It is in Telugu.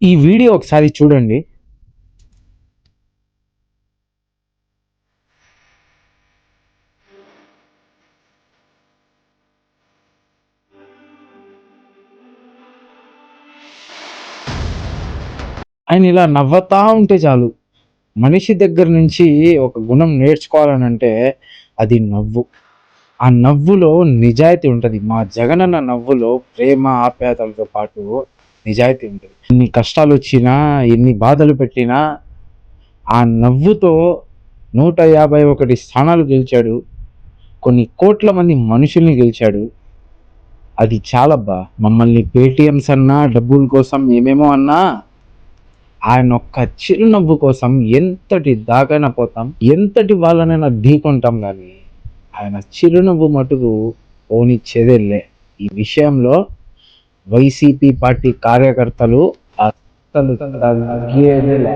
ఈ వీడియో ఒకసారి చూడండి. ఆయన ఇలా నవ్వుతా ఉంటే చాలు. మనిషి దగ్గర నుంచి ఒక గుణం నేర్చుకోవాలనంటే అది నవ్వు. ఆ నవ్వులో నిజాయితీ ఉంటది. మా జగనన్న నవ్వులో ప్రేమ, ఆప్యాయతలతో పాటు నిజాయితీ ఉంటది. ఎన్ని కష్టాలొచ్చినా, ఎన్ని బాధలు పెట్టినా ఆ నవ్వుతో 151 స్థానాలు గెలిచాడు. కొన్ని కోట్ల మంది మనుషుల్ని గెలిచాడు. అది చాలబ్బా! మమ్మల్ని పేటీఎమ్స్ అన్నా, డబ్బుల కోసం ఏమేమో అన్నా ఆయన ఒక్క చిరునవ్వు కోసం ఎంతటి దాకైనా పోతాం, ఎంతటి వాళ్ళనైనా ఢీకొంటాం గానీ ఆయన చిరునవ్వు మటుకు పోనిచ్చేదేలే. ఈ విషయంలో వైసీపీ పార్టీ కార్యకర్తలు అస్సలు తగ్గేదేలే.